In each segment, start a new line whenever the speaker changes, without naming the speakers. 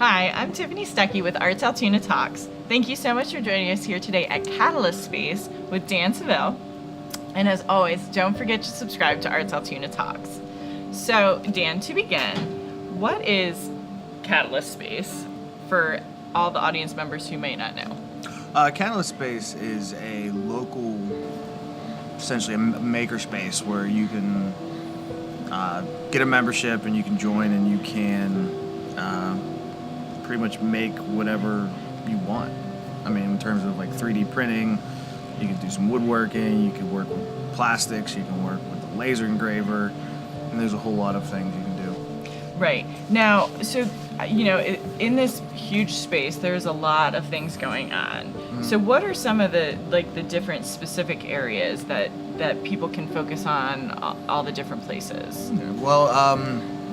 Hi, I'm Tiffany Stuckey with ArtsAltoona Talks. Thank you so much for joining us here today at Catalyst Space with Dan Saville. And as always, don't forget to subscribe to ArtsAltoona Talks. So, Dan, to begin, what is Catalyst Space for all the audience members who may not know?
Catalyst Space is a local, essentially a maker space where you can get a membership and you can join and you can pretty much make whatever you want. I mean, in terms of like 3D printing, you can do some woodworking, you can work with plastics, you can work with a laser engraver, and there's a whole lot of things you can do.
Right. Now, so, you know, in this huge space, there's a lot of things going on. Mm-hmm. So what are some of the different specific areas that people can focus on, all the different places?
Yeah, well,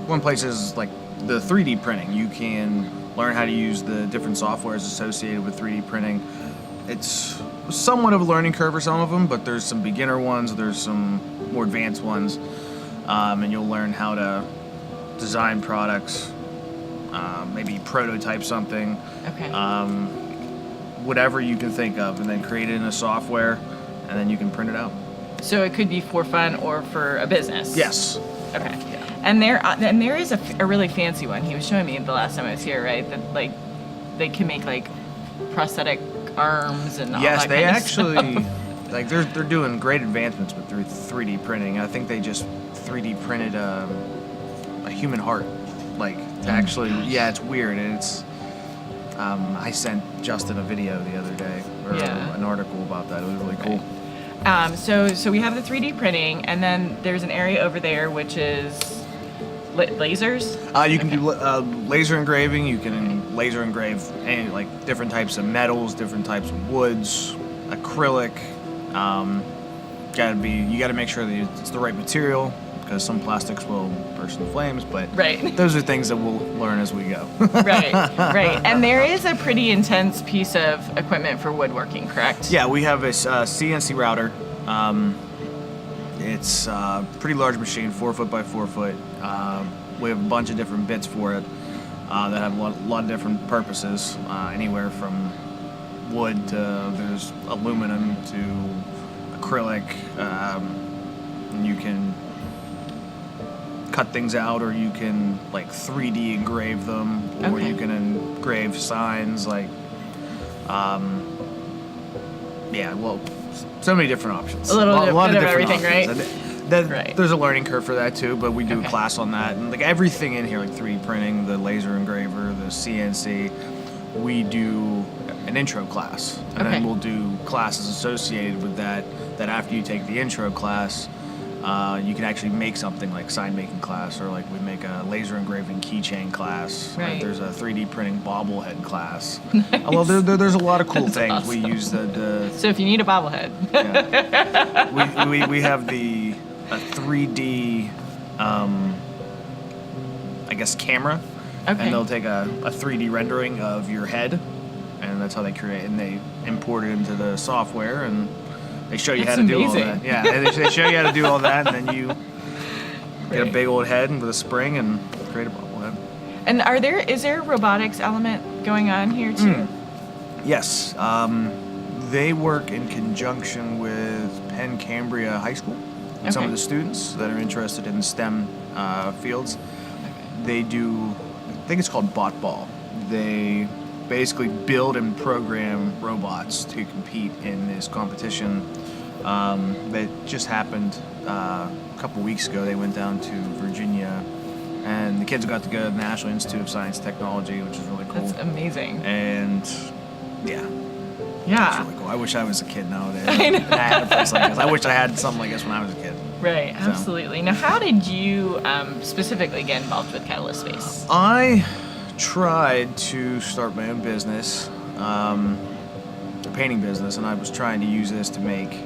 one place is like the 3D printing. You can learn how to use the different softwares associated with 3D printing. It's somewhat of a learning curve for some of them, but there's some beginner ones, there's some more advanced ones, and you'll learn how to design products, maybe prototype something,
okay.
Whatever you can think of, and then create it in a software, and then you can print it out.
So it could be for fun or for a business?
Yes.
Okay. Yeah. And there is a really fancy one. He was showing me the last time I was here, right? That like they can make like prosthetic arms and all that kind of stuff.
Yes, they actually like they're doing great advancements with 3D printing. I think they just 3D printed a human heart. Like actually, yeah, it's weird. And it's I sent Justin a video the other day or an article about that. It was really cool.
Right. So we have the 3D printing, and then there's an area over there which is lasers.
You can do laser engraving. You can laser engrave any like different types of metals, different types of woods, acrylic. You got to make sure that it's the right material, because some plastics will burst in flames, but
right.
Those are things that we'll learn as we go.
Right. And there is a pretty intense piece of equipment for woodworking, correct?
Yeah, we have a CNC router. It's a pretty large machine, 4 foot by 4 foot. We have a bunch of different bits for it that have a lot of different purposes, anywhere from wood to there's aluminum to acrylic. And you can cut things out, or you can like 3D engrave them, or you can engrave signs like so many different options.
A lot of
different
everything,
options.
right? Right.
There's a learning curve for that too, but we do a class on that, and like everything in here, like 3D printing, the laser engraver, the CNC, we do an intro class, and then we'll do classes associated with that after you take the intro class, you can actually make something like sign making class, or like we make a laser engraving keychain class.
Right.
There's a 3D printing bobblehead class.
Nice.
Well, there's a lot of cool
That's
things.
awesome.
We use the
So if you need a bobblehead.
we have a 3D I guess camera, and they'll take a 3D rendering of your head, and that's how they create, and they import it into the software, and they show you how to do all that. Yeah, and they show you how to do all that, and then you get a big old head with a spring and create a bobblehead.
And is there a robotics element going on here too?
Yes, they work in conjunction with Penn Cambria High School. Some of the students that are interested in STEM fields, they do, I think it's called Bobble. They basically build and program robots to compete in this competition that just happened a couple weeks ago. They went down to Virginia, and the kids got to go to the National Institute of Science and Technology, which is really cool.
That's amazing.
And yeah.
Yeah.
It's really cool. I wish I was a kid nowadays.
I know.
And I had a place like this. I wish I had something like this when I was a kid.
Right, absolutely. Now, how did you specifically get involved with Catalyst Space?
I tried to start my own business, a painting business, and I was trying to use this to make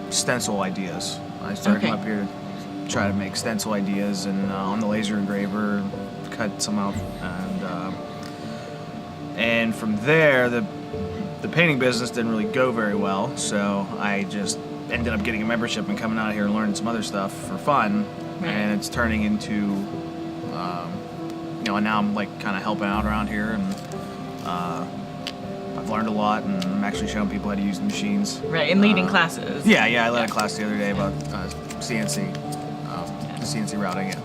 stencil ideas. I started coming up here to try to make stencil ideas, and on the laser engraver, cut some out, and from there, the painting business didn't really go very well, so I just ended up getting a membership and coming out here and learning some other stuff for fun, and it's turning into and now I'm like kind of helping out around here, and I've learned a lot, and I'm actually showing people how to use the machines.
Right, and leading classes.
Yeah, I led a class the other day about CNC, the CNC routing. Yeah.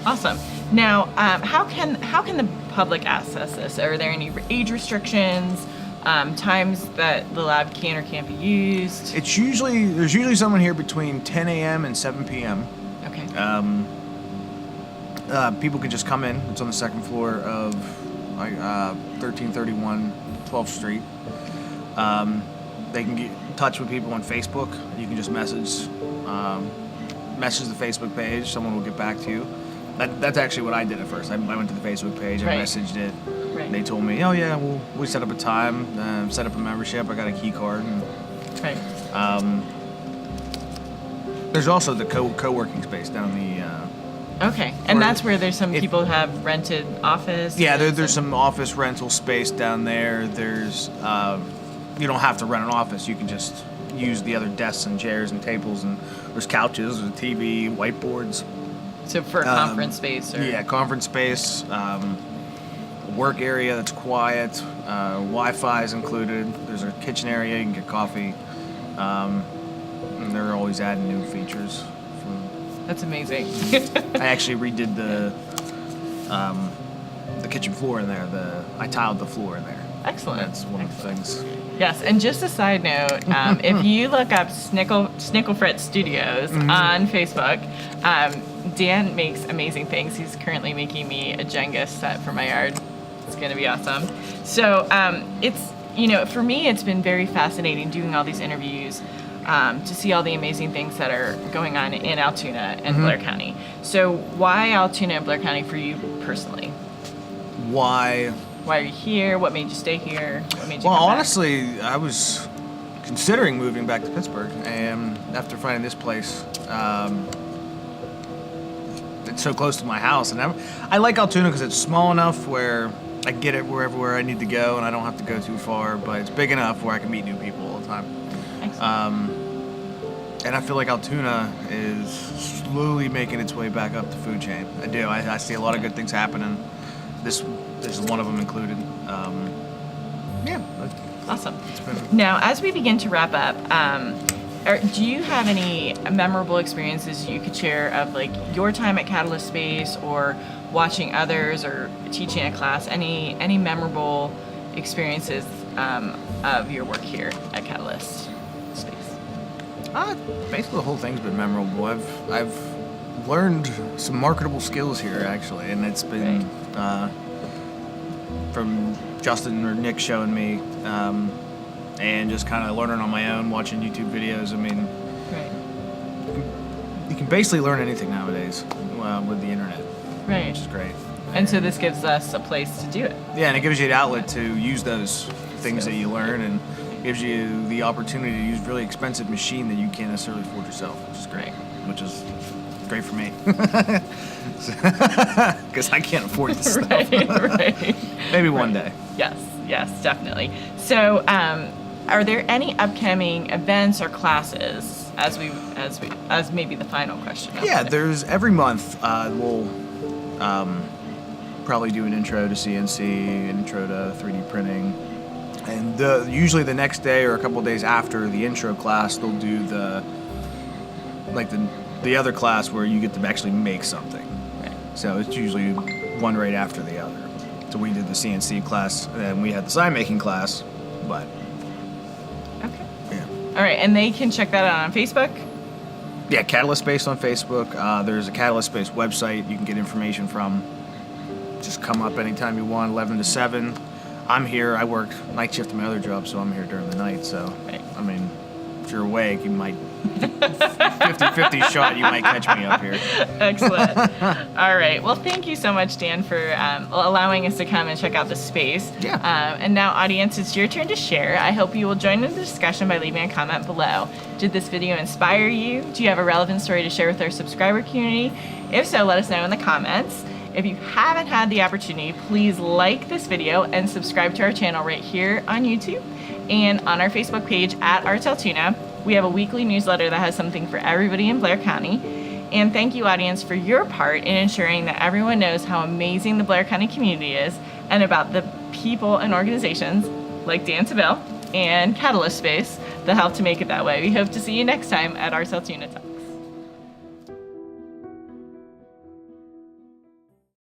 Awesome. Now, how can the public access this? Are there any age restrictions? Times that the lab can or can't be used?
There's usually someone here between 10 a.m. and 7 p.m.
Okay.
People can just come in. It's on the second floor of 1331 12th Street. They can get in touch with people on Facebook. You can just message the Facebook page. Someone will get back to you. That's actually what I did at first. I went to the Facebook page. I messaged it.
Right.
They told me, oh yeah, we set up a time, set up a membership. I got a key card. And,
Right.
there's also the co-working space down the.
Okay, and that's where there's some people have rented office.
Yeah, there's some office rental space down there. There's you don't have to rent an office. You can just use the other desks and chairs and tables, and there's couches, there's a TV, whiteboards.
So for a conference space, or
yeah, conference space, work area that's quiet, Wi-Fi is included. There's a kitchen area, you can get coffee. And they're always adding new features.
That's amazing.
I actually redid the kitchen floor in there. I tiled the floor in there.
Excellent.
That's one of the things.
Yes, and just a side note, if you look up Snicklefrit Studios on Facebook, Dan makes amazing things. He's currently making me a Jenga set for my yard. It's going to be awesome. So it's, for me, it's been very fascinating doing all these interviews to see all the amazing things that are going on in Altoona and Blair County. So why Altoona and Blair County for you personally?
Why
are you here? What made you stay here? What made you come back?
Honestly, I was considering moving back to Pittsburgh, and after finding this place, it's so close to my house, and I like Altoona because it's small enough where I can get it wherever I need to go, and I don't have to go too far, but it's big enough where I can meet new people all the time. And I feel like Altoona is slowly making its way back up the food chain. I do. I see a lot of good things happening. This is one of them included. Yeah.
Awesome. Now, as we begin to wrap up, do you have any memorable experiences you could share of like your time at Catalyst Space, or watching others, or teaching a class? Any memorable experiences of your work here at Catalyst Space?
Basically, the whole thing's been memorable. I've learned some marketable skills here, actually, and it's been from Justin or Nick showing me, and just kind of learning on my own, watching YouTube videos. I mean, you can basically learn anything nowadays with the internet, which is great.
And so this gives us a place to do it.
Yeah, and it gives you an outlet to use those things that you learn, and gives you the opportunity to use really expensive machine that you can't necessarily afford yourself, which is great. Which is great for me, because I can't afford this stuff.
Right.
Maybe one day.
Yes, definitely. So, are there any upcoming events or classes? As maybe the final question.
Yeah, there's every month we'll probably do an intro to CNC, an intro to 3D printing, and usually the next day or a couple of days after the intro class, they'll do the other class where you get to actually make something.
Right.
So it's usually one right after the other. So we did the CNC class, and then we had the sign making class, but.
Okay.
Yeah.
All right, and they can check that out on Facebook?
Yeah, Catalyst Space on Facebook. There's a Catalyst Space website you can get information from. Just come up anytime you want, 11 to 7. I'm here. I work night shift in my other job, so I'm here during the night. So, I mean, if you're awake, you might 50-50 shot, you might catch me up here.
Excellent. All right. Well, thank you so much, Dan, for allowing us to come and check out the space.
Yeah.
And now, audience, it's your turn to share. I hope you will join in the discussion by leaving a comment below. Did this video inspire you? Do you have a relevant story to share with our subscriber community? If so, let us know in the comments. If you haven't had the opportunity, please like this video and subscribe to our channel right here on YouTube and on our Facebook page at ArtsAltoona. We have a weekly newsletter that has something for everybody in Blair County. And thank you, audience, for your part in ensuring that everyone knows how amazing the Blair County community is and about the people and organizations like Dan Saville and Catalyst Space that help to make it that way. We hope to see you next time at ArtsAltoona Talks.